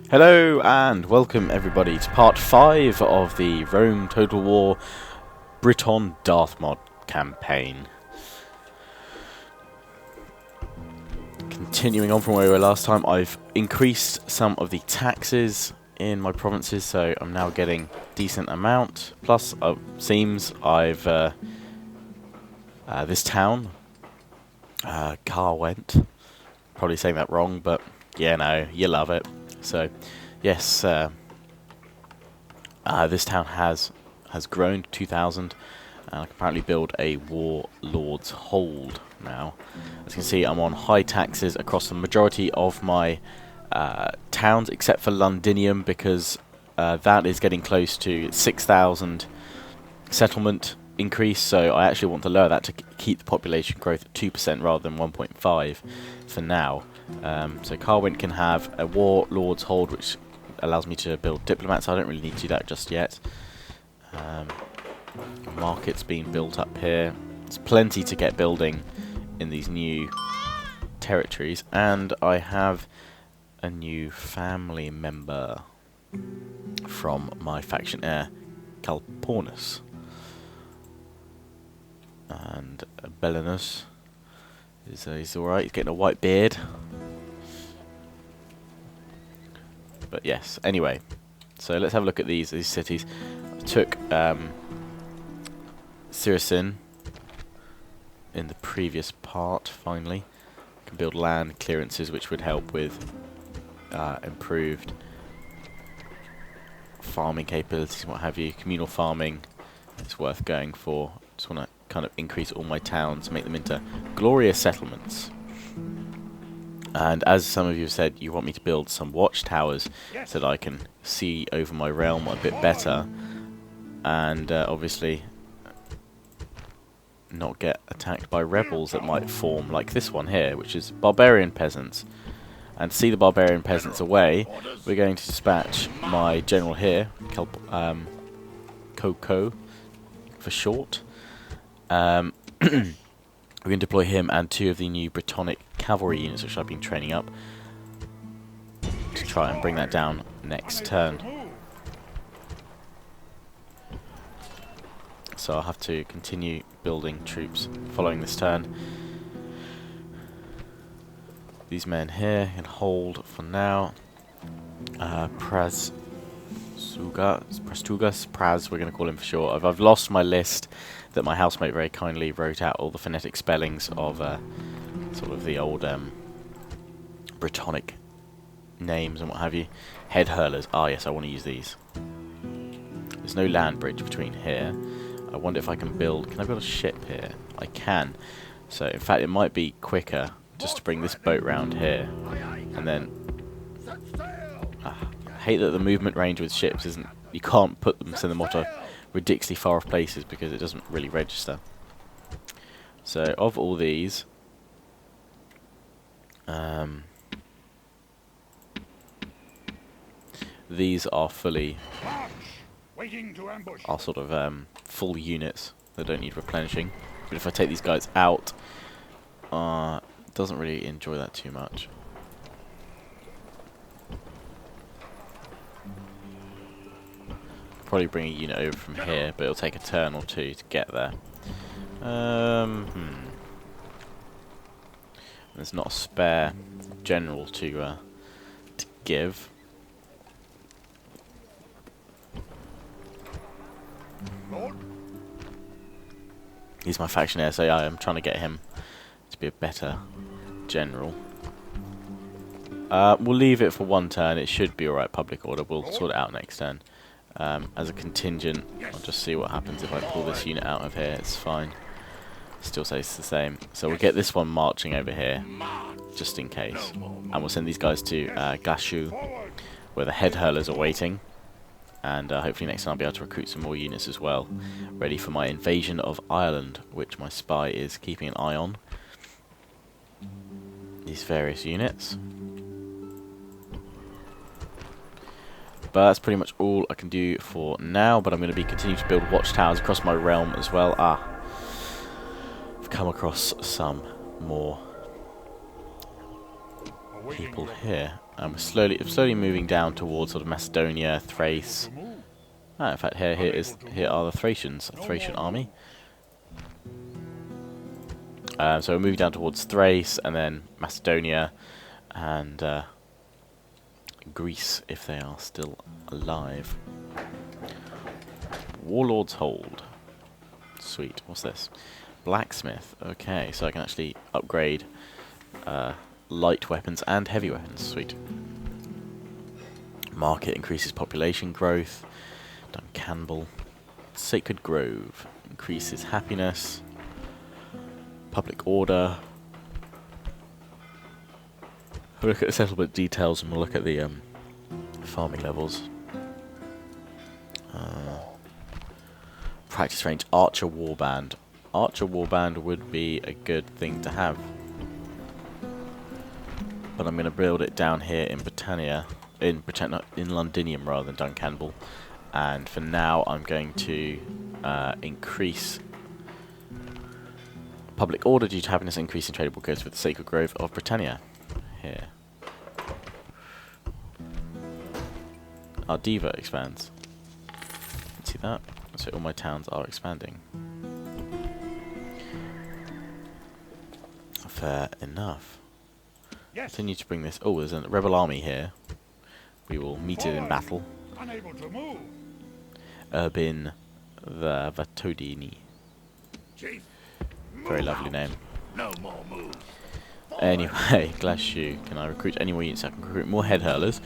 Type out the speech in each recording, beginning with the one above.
Hello and welcome everybody to part 5 of the Rome Total War Briton Darthmod campaign. Continuing on from where we were last time, I've increased some of the taxes in my provinces, so I'm now getting a decent amount. Plus, seems I've this town, Carwent, probably saying that wrong, but yeah, no, you love it. So, yes, this town has grown to 2,000, and I can apparently build a warlord's hold now. As you can see, I'm on high taxes across the majority of my towns, except for Londinium, because that is getting close to 6,000 settlement increase, so I actually want to lower that to keep the population growth at 2% rather than 1.5 for now. So Carwent can have a warlord's hold, which allows me to build diplomats. I don't really need to do that just yet. Markets being built up here. There's plenty to get building in these new territories, and I have a new family member from my faction heir, Calpornus. And Belenus he's alright, he's getting a white beard. But yes, anyway, so let's have a look at these cities. I took Siricin in the previous part, finally. I can build land clearances, which would help with improved farming capabilities and what have you. Communal farming is worth going for. Just want to kind of increase all my towns, make them into glorious settlements. And as some of you have said, you want me to build some watchtowers so that I can see over my realm a bit better, and obviously not get attacked by rebels that might form, like this one here, which is barbarian peasants. And to see the barbarian peasants away, we're going to dispatch my general here, Coco for short. We can deploy him and 2 of the new Brittonic cavalry units, which I've been training up, to try and bring that down next turn. So I'll have to continue building troops following this turn. These men here can hold for now. Praz, we're going to call him for short. I've lost my list that my housemate very kindly wrote out all the phonetic spellings of sort of the old Brittonic names and what have you. Head hurlers. Ah, yes, I want to use these. There's no land bridge between here. I wonder if I can build... Can I build a ship here? I can. So, in fact, it might be quicker just to bring this boat round here. And then... I hate that the movement range with ships isn't... You can't put them, send them to ridiculously far off places because it doesn't really register. So, of all these... these are fully... are sort of full units that don't need replenishing. But if I take these guys out, doesn't really enjoy that too much. Probably bring a unit over from here, but it'll take a turn or 2 to get there. There's not a spare general to give. He's my faction heir, so yeah, I'm trying to get him to be a better general. We'll leave it for 1 turn. It should be alright, public order. We'll sort it out next turn. As a contingent, I'll just see what happens if I pull this unit out of here. It's fine. Still says the same. So we'll get this one marching over here, just in case. And we'll send these guys to Gashu, where the head hurlers are waiting. And hopefully next time I'll be able to recruit some more units as well, ready for my invasion of Ireland, which my spy is keeping an eye on. These various units. But that's pretty much all I can do for now, but I'm going to be continuing to build watchtowers across my realm as well. I've come across some more people here. And we're slowly moving down towards sort of Macedonia, Thrace. Ah, in fact, here are the Thracians, a Thracian army. So we're moving down towards Thrace, and then Macedonia, and Greece, if they are still alive. Warlord's Hold. Sweet. What's this? Blacksmith. Okay, so I can actually upgrade light weapons and heavy weapons. Sweet. Market increases population growth. Duncanble. Sacred Grove increases happiness. Public order. We'll look at the settlement details and we'll look at the farming levels. Practice range. Archer Warband. Archer Warband would be a good thing to have. But I'm going to build it down here in Britannia. In Londinium rather than Duncanble. And for now I'm going to increase public order due to happiness, increase in tradable goods with the Sacred Grove of Britannia. Here. Our diva expands. See that? So all my towns are expanding. Fair enough. Yes. Continue to bring this. Oh, there's a rebel army here. We will meet it in battle. Unable to move. Urbin the Vatodini. Chief, very lovely name. No more moves. Anyway, Glacier. Can I recruit any more units? I can recruit more head hurlers,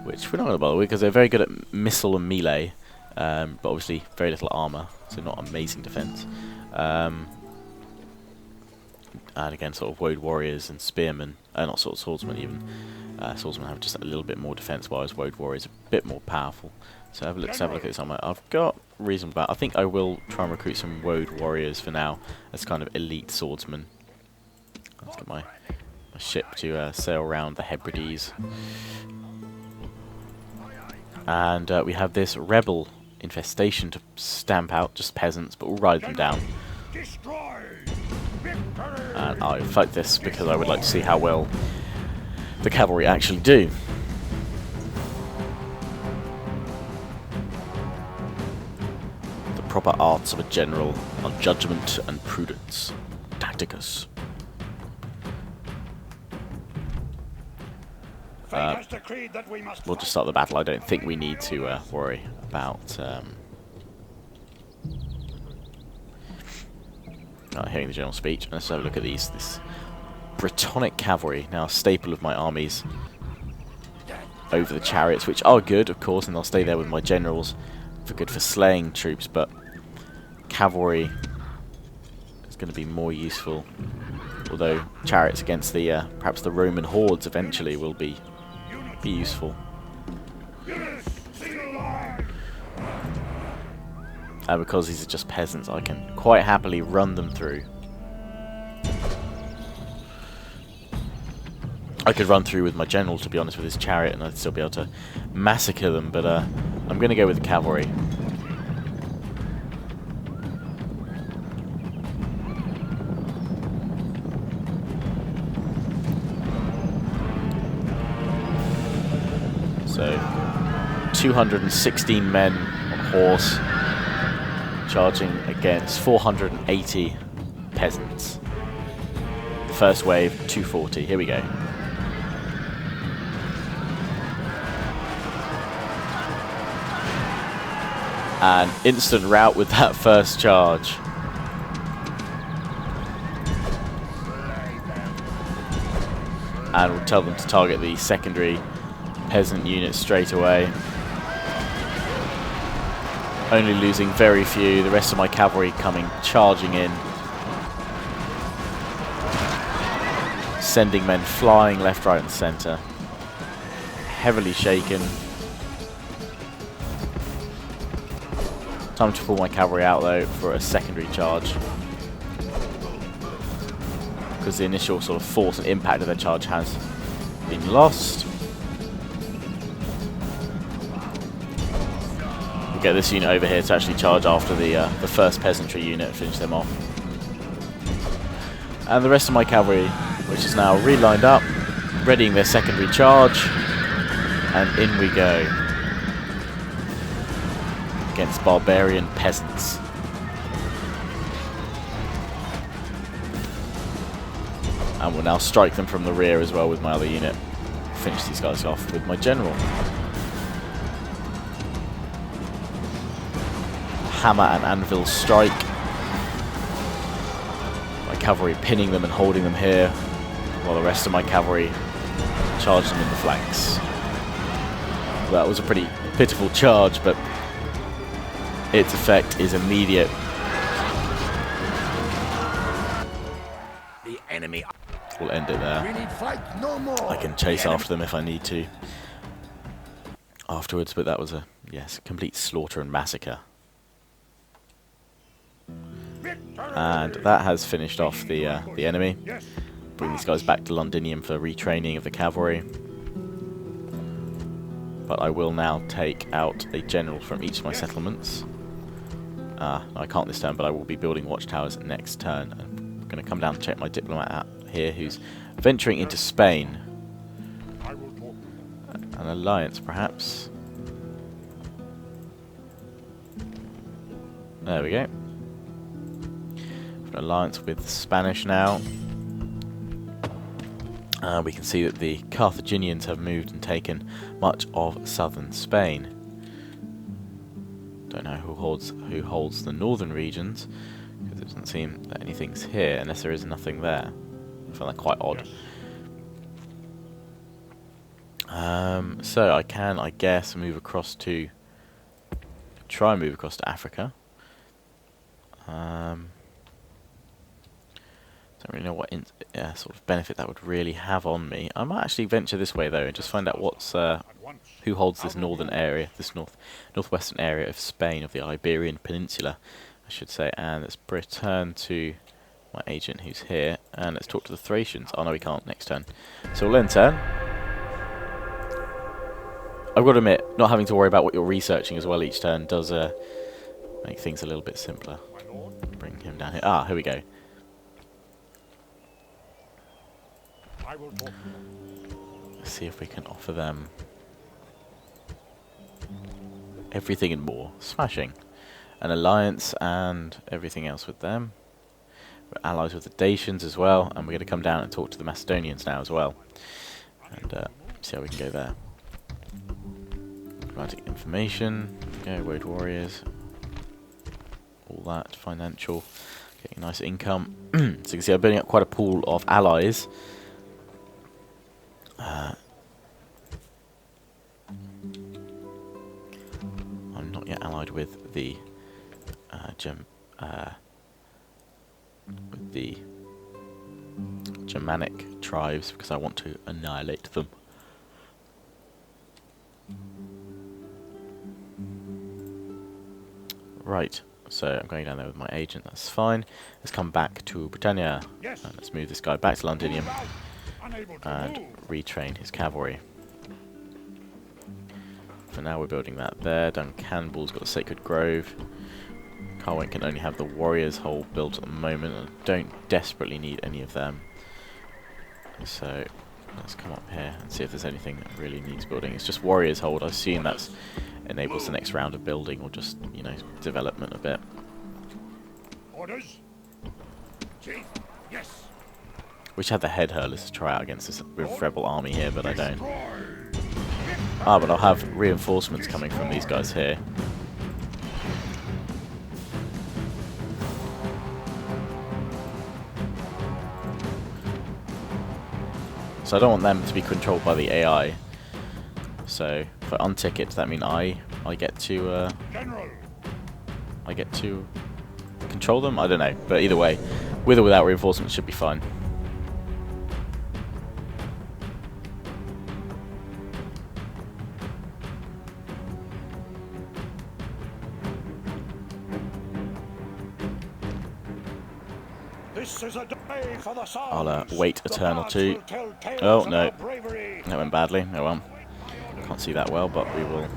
which we're not going to bother with because they're very good at missile and melee, but obviously very little armour, so not amazing defence. And again, sort of woad warriors and spearmen, not sort of swordsmen even. Swordsmen have just a little bit more defence, whereas woad warriors are a bit more powerful. So let's have a look at this armour. I've got reasonable. I think I will try and recruit some woad warriors for now as kind of elite swordsmen. Let's get my ship to sail around the Hebrides. And we have this rebel infestation to stamp out, just peasants, but we'll ride them down. And I fight this because I would like to see how well the cavalry actually do. The proper arts of a general are judgment and prudence. Tacticus. We'll just start the battle. I don't think we need to worry about hearing the general speech. Let's have a look at this Britonic cavalry, now a staple of my armies, over the chariots, which are good, of course, and they'll stay there with my generals for good for slaying troops, but cavalry is going to be more useful, although chariots against the perhaps the Roman hordes eventually will be useful. And because these are just peasants, I can quite happily run them through. I could run through with my general, to be honest, with his chariot, and I'd still be able to massacre them, but I'm going to go with the cavalry. So, 216 men on horse, charging against 480 peasants. The first wave, 240. Here we go. And instant rout with that first charge. And we'll tell them to target the secondary peasant units straight away. Only losing very few, the rest of my cavalry coming charging in. Sending men flying left, right and centre. Heavily shaken. Time to pull my cavalry out though for a secondary charge, because the initial sort of force and impact of their charge has been lost. We'll get this unit over here to actually charge after the first peasantry unit and finish them off. And the rest of my cavalry, which is now relined up, readying their secondary charge. And in we go. Against barbarian peasants. And we'll now strike them from the rear as well with my other unit. Finish these guys off with my general. Hammer and anvil strike. My cavalry pinning them and holding them here, while the rest of my cavalry charge them in the flanks. That was a pretty pitiful charge, but its effect is immediate. The enemy. We'll end it there. We need fight no more. I can chase after them if I need to afterwards, but that was a complete slaughter and massacre. And that has finished off the enemy. Bring these guys back to Londinium for retraining of the cavalry. But I will now take out a general from each of my settlements. I can't this turn, but I will be building watchtowers next turn. I'm going to come down and check my diplomat out here, who's venturing into Spain. An alliance, perhaps. There we go. An alliance with the Spanish now. We can see that the Carthaginians have moved and taken much of southern Spain. Don't know who holds the northern regions, because it doesn't seem that anything's here unless there is nothing there. I find that quite odd. So I can, I guess, try and move across to Africa. Don't really know what sort of benefit that would really have on me. I might actually venture this way though and just find out who holds this northern area, this northwestern area of Spain, of the Iberian Peninsula, I should say. And let's return to my agent who's here, and let's talk to the Thracians. Oh no, we can't next turn. So we'll end turn. I've got to admit, not having to worry about what you're researching as well each turn does make things a little bit simpler. Bring him down here. Ah, here we go. Let's see if we can offer them everything and more. Smashing. An alliance and everything else with them. We're allies with the Dacians as well, and we're going to come down and talk to the Macedonians now as well. And see how we can go there. Diplomatic information. There we go, Road Warriors. All that, financial. Getting nice income. So you can see I'm building up quite a pool of allies. I'm not yet allied with the Germanic tribes because I want to annihilate them. Right, so I'm going down there with my agent, that's fine. Let's come back to Britannia. Let's move this guy back to Londinium and retrain his cavalry. For now we're building that there. Duncanbull's got the Sacred Grove. Carwyn can only have the Warriors' Hole built at the moment. I don't desperately need any of them. So let's come up here and see if there's anything that really needs building. It's just Warriors' Hold. I assume that enables the next round of building or just, you know, development a bit. Orders? Chief, yes. Wish I had the head hurlers to try out against this rebel army here, but I don't. Ah, but I'll have reinforcements coming from these guys here. So I don't want them to be controlled by the AI. So if I untick it, does that mean I get to control them? I don't know, but either way, with or without reinforcements, should be fine. I'll wait a turn or two. Oh no, that went badly. Oh well, can't see that well, but we will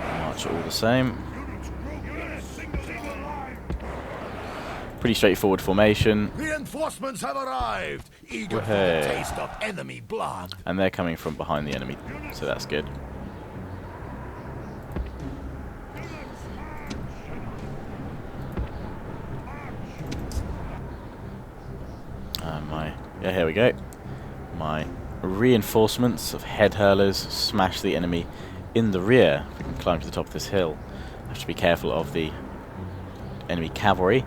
march all the same. Pretty straightforward formation. Reinforcements have arrived, eager for Wahey. the taste of enemy blood. And they're coming from behind the enemy, so that's good. Yeah, here we go. My reinforcements of head hurlers smash the enemy in the rear. If we can climb to the top of this hill. I have to be careful of the enemy cavalry,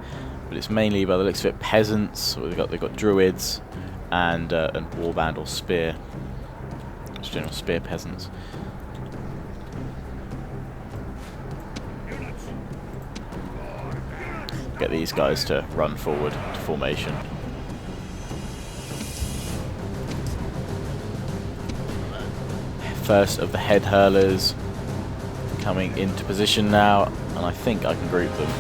but it's mainly, by the looks of it, peasants. They've got druids and warband or spear. Just general spear peasants. Get these guys to run forward to formation. First of the head hurlers coming into position now, and I think I can group them.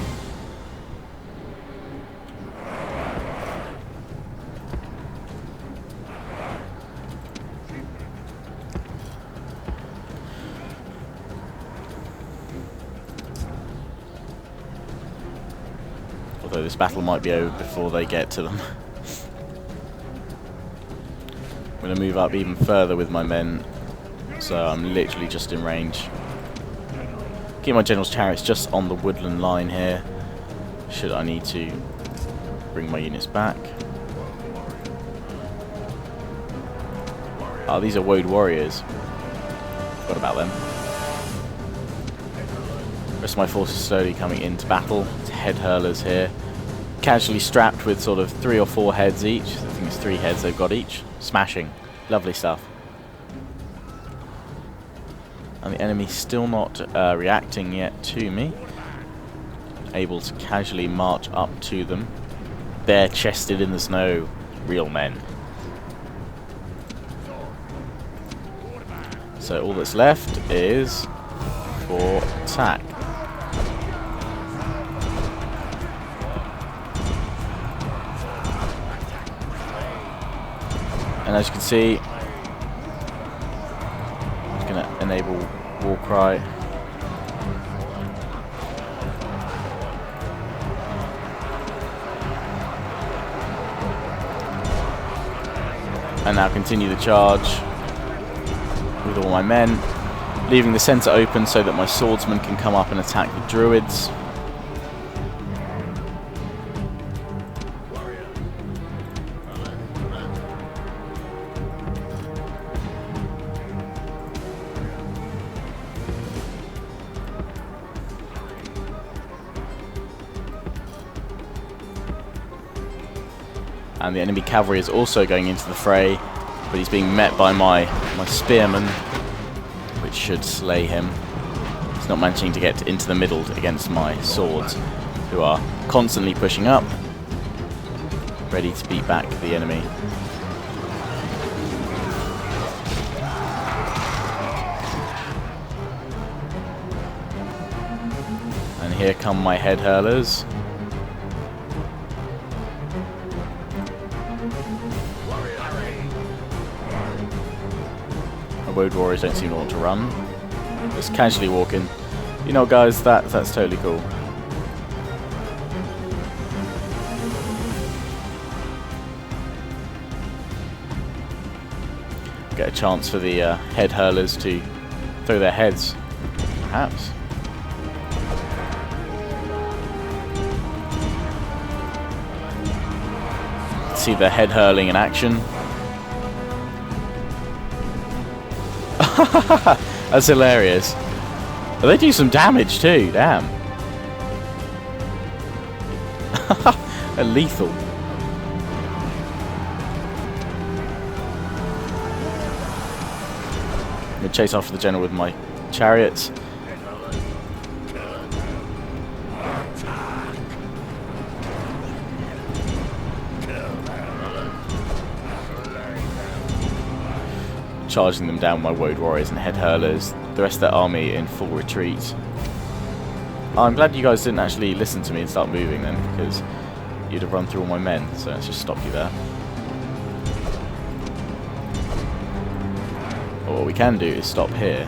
Although this battle might be over before they get to them. I'm going to move up even further with my men, so I'm literally just in range. Keep my general's chariots just on the woodland line here, should I need to bring my units back. Oh, these are woad warriors. Forgot about them. Rest of my forces slowly coming into battle. It's head hurlers here. Casually strapped with sort of 3 or 4 heads each. I think it's 3 heads they've got each. Smashing. Lovely stuff. And the enemy's still not reacting yet to me. Able to casually march up to them. Bare-chested in the snow. Real men. So all that's left is for attack. And as you can see, I'm going to enable war cry. And now continue the charge with all my men, leaving the centre open so that my swordsmen can come up and attack the druids. And the enemy cavalry is also going into the fray, but he's being met by my spearmen, which should slay him. He's not managing to get into the middle against my swords, who are constantly pushing up, ready to beat back the enemy. And here come my head hurlers. Woad warriors don't seem to want to run. Just casually walking. You know, guys, that's totally cool. Get a chance for the head hurlers to throw their heads, perhaps. See the head hurling in action. That's hilarious. They do some damage too, damn. They're lethal. I'm going to chase after the general with my chariots. Charging them down with my woad warriors and head hurlers, the rest of their army in full retreat. I'm glad you guys didn't actually listen to me and start moving then, because you'd have run through all my men, so let's just stop you there. But what we can do is stop here.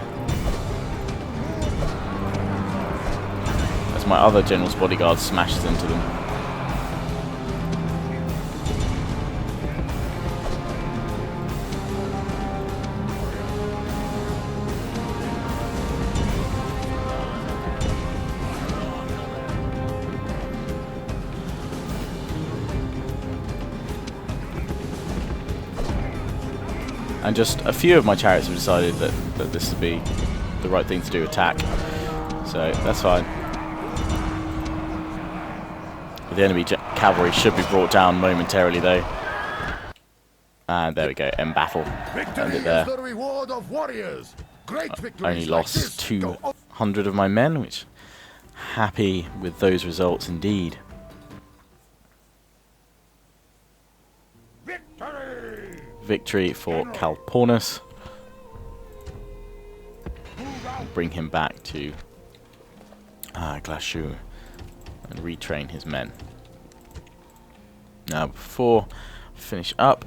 As my other general's bodyguard smashes into them. And just a few of my chariots have decided that this would be the right thing to do, attack. So that's fine. The enemy cavalry should be brought down momentarily though. And there we go, end battle. End it there. The reward of warriors. Great victories Only like lost this 200 of my men, which happy with those results indeed. Victory! Victory for Calpurnius. Bring him back to Glacier and retrain his men. Now before I finish up,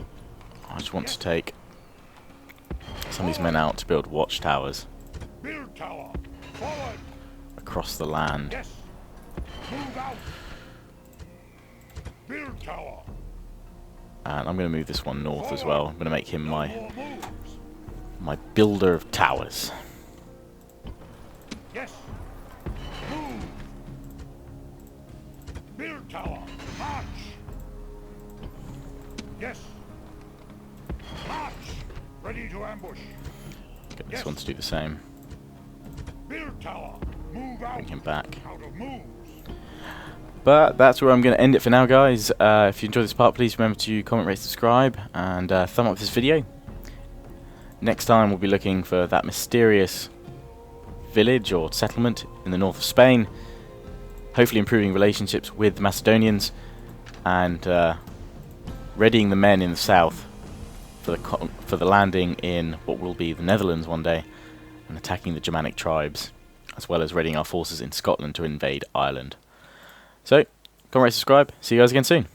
I just want to take some of these men out to build watchtowers Build tower. Forward. across the land. Yes. Move out. Build tower. And I'm going to move this one north as well. I'm going to make him More moves. my builder of towers. Yes. Move. Build tower. March. Yes. March. Ready to ambush. Get this Yes. one to do the same. Build tower. Move out. Bring him back. Out of moves. But that's where I'm going to end it for now, guys. If you enjoyed this part, please remember to comment, rate, subscribe, and thumb up this video. Next time we'll be looking for that mysterious village or settlement in the north of Spain, hopefully improving relationships with the Macedonians, and readying the men in the south for the landing in what will be the Netherlands one day, and attacking the Germanic tribes, as well as readying our forces in Scotland to invade Ireland. So, comment, rate, subscribe. See you guys again soon.